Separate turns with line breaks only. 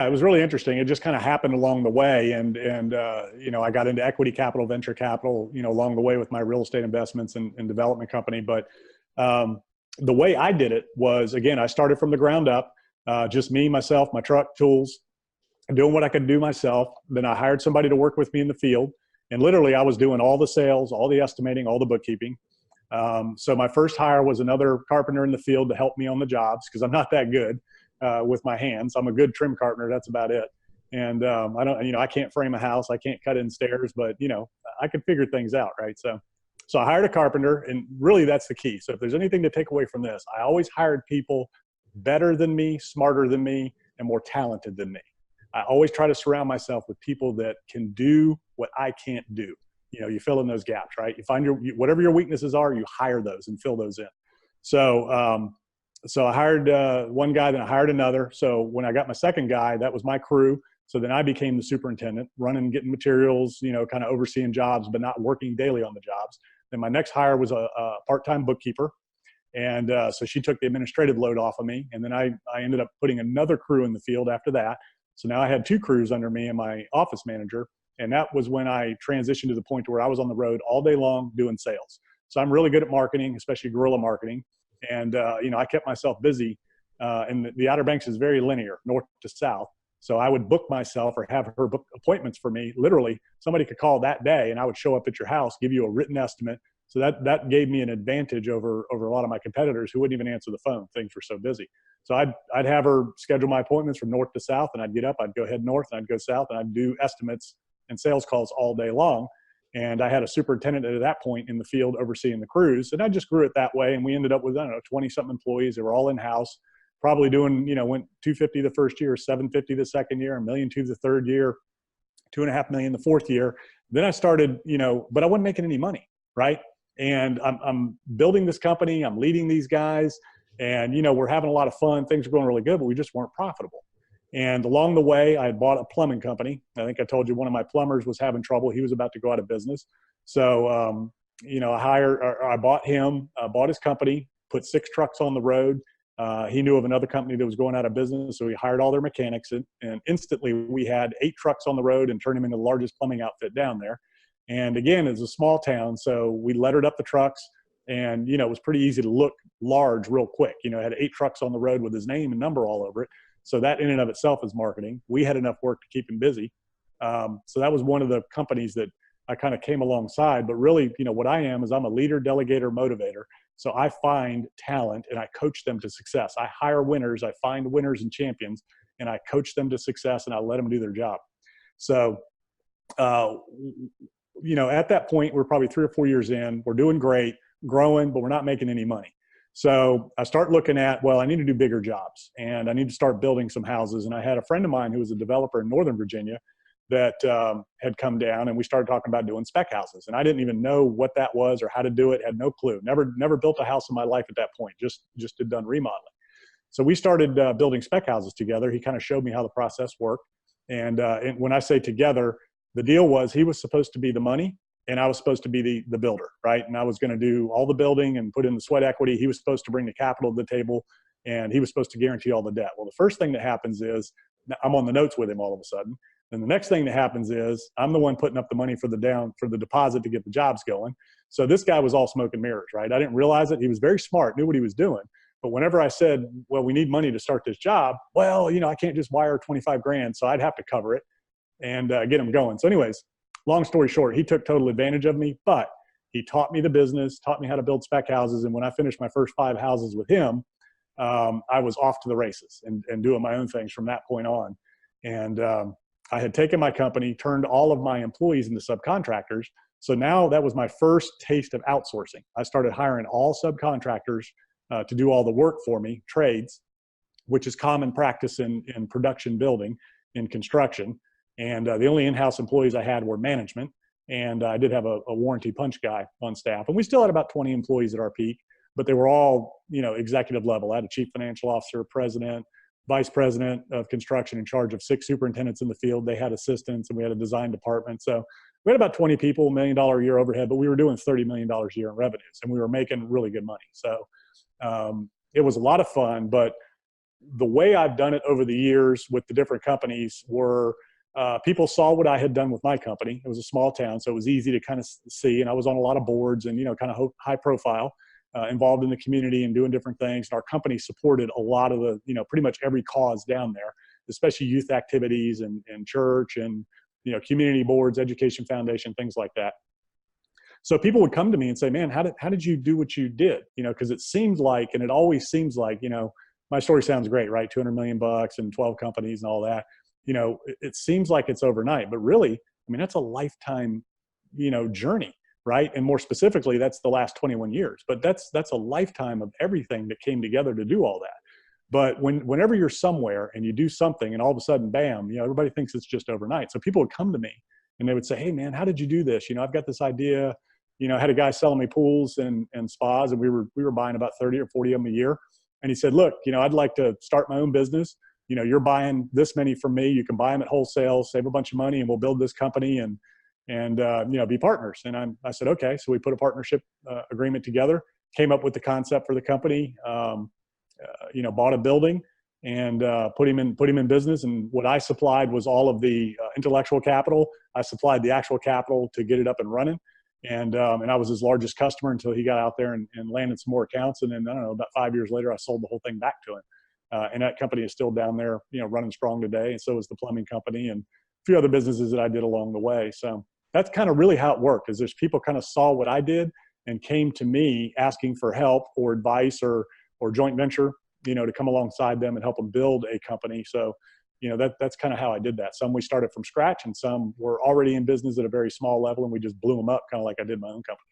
It was really interesting. It just kind of happened along the way. I got into equity capital, venture capital, along the way with my real estate investments and development company. But the way I did it was, again, I started from the ground up, just me, myself, my truck, tools, doing what I could do myself. Then I hired somebody to work with me in the field. And literally I was doing all the sales, all the estimating, all the bookkeeping. So my first hire was another carpenter in the field to help me on the jobs, because I'm not that good with my hands. I'm a good trim carpenter. That's about it. And I can't frame a house. I can't cut in stairs, but I could figure things out. Right. So I hired a carpenter, and really that's the key. So if there's anything to take away from this, I always hired people better than me, smarter than me, and more talented than me. I always try to surround myself with people that can do what I can't do. You fill in those gaps, right? You find whatever your weaknesses are, you hire those and fill those in. So I hired one guy, then I hired another. So when I got my second guy, that was my crew. So then I became the superintendent, running, getting materials, kind of overseeing jobs, but not working daily on the jobs. Then my next hire was a part-time bookkeeper. And so she took the administrative load off of me. And then I ended up putting another crew in the field after that. So now I had two crews under me and my office manager. And that was when I transitioned to the point where I was on the road all day long doing sales. So I'm really good at marketing, especially guerrilla marketing. And, I kept myself busy. And the Outer Banks is very linear, north to south. So I would book myself or have her book appointments for me. Literally, somebody could call that day and I would show up at your house, give you a written estimate. So that gave me an advantage over a lot of my competitors who wouldn't even answer the phone. Things were so busy. So I'd have her schedule my appointments from north to south, and I'd get up, I'd go head north, and I'd go south, and I'd do estimates and sales calls all day long. And I had a superintendent at that point in the field overseeing the crews, and I just grew it that way. And we ended up with, 20-something employees. They were all in-house, probably doing, went 250 the first year, 750 the second year, $1.2 million the third year, $2.5 million the fourth year. Then I started, but I wasn't making any money, right? And I'm building this company, I'm leading these guys, and, we're having a lot of fun. Things are going really good, but we just weren't profitable. And along the way, I had bought a plumbing company. I think I told you one of my plumbers was having trouble. He was about to go out of business. So, I bought him, bought his company, put 6 trucks on the road. He knew of another company that was going out of business. So he hired all their mechanics, and instantly we had 8 trucks on the road and turned him into the largest plumbing outfit down there. And again, it's a small town. So we lettered up the trucks, and, it was pretty easy to look large real quick. Had 8 trucks on the road with his name and number all over it. So that in and of itself is marketing. We had enough work to keep him busy. So that was one of the companies that I kind of came alongside. But really, what I am is I'm a leader, delegator, motivator. So I find talent and I coach them to success. I hire winners, I find winners and champions, and I coach them to success, and I let them do their job. So, at that point, we're probably 3 or 4 years in. We're doing great, growing, but we're not making any money. So I start looking at, I need to do bigger jobs, and I need to start building some houses. And I had a friend of mine who was a developer in Northern Virginia that had come down, and we started talking about doing spec houses. And I didn't even know what that was or how to do it, had no clue. Never built a house in my life at that point, just had done remodeling. So we started building spec houses together. He kind of showed me how the process worked. And when I say together, the deal was he was supposed to be the money, and I was supposed to be the builder, right? And I was going to do all the building and put in the sweat equity. He was supposed to bring the capital to the table, and he was supposed to guarantee all the debt. Well, the first thing that happens is I'm on the notes with him all of a sudden. And the next thing that happens is I'm the one putting up the money for the deposit to get the jobs going. So this guy was all smoke and mirrors, right? I didn't realize it. He was very smart, knew what he was doing. But whenever I said, well, we need money to start this job, I can't just wire 25 grand. So I'd have to cover it and get him going. So anyways, long story short, he took total advantage of me, but he taught me the business, taught me how to build spec houses. And when I finished my first 5 houses with him, I was off to the races and doing my own things from that point on. And I had taken my company, turned all of my employees into subcontractors. So now that was my first taste of outsourcing. I started hiring all subcontractors to do all the work for me, trades, which is common practice in production building, in construction. And the only in-house employees I had were management. And I did have a warranty punch guy on staff. And we still had about 20 employees at our peak, but they were all, executive level. I had a chief financial officer, president, vice president of construction in charge of 6 superintendents in the field. They had assistants, and we had a design department. So we had about 20 people, $1 million a year overhead, but we were doing $30 million a year in revenues, and we were making really good money. So it was a lot of fun, but the way I've done it over the years with the different companies were, people saw what I had done with my company. It was a small town, so it was easy to kind of see. And I was on a lot of boards and, kind of high profile, involved in the community and doing different things. And our company supported a lot of the, pretty much every cause down there, especially youth activities and church and, community boards, education foundation, things like that. So people would come to me and say, man, how did you do what you did? Because it seemed like, and it always seems like, my story sounds great, right? 200 million bucks and 12 companies and all that. It seems like it's overnight, but really, that's a lifetime, journey, right? And more specifically, that's the last 21 years, but that's a lifetime of everything that came together to do all that. But whenever you're somewhere and you do something and all of a sudden, bam, everybody thinks it's just overnight. So people would come to me and they would say, hey man, how did you do this? I've got this idea. I had a guy selling me pools and spas, and we were buying about 30 or 40 of them a year. And he said, look, I'd like to start my own business. You're buying this many from me. You can buy them at wholesale, save a bunch of money, and we'll build this company and be partners. And I said, okay. So we put a partnership agreement together, came up with the concept for the company, bought a building and put him in business. And what I supplied was all of the intellectual capital. I supplied the actual capital to get it up and running. And I was his largest customer until he got out there and landed some more accounts. And then, I don't know, about 5 years later, I sold the whole thing back to him. And that company is still down there, running strong today. And so is the plumbing company and a few other businesses that I did along the way. So that's kind of really how it worked, is there's people kind of saw what I did and came to me asking for help or advice or joint venture, to come alongside them and help them build a company. So, that's kind of how I did that. Some we started from scratch and some were already in business at a very small level and we just blew them up, kind of like I did my own company.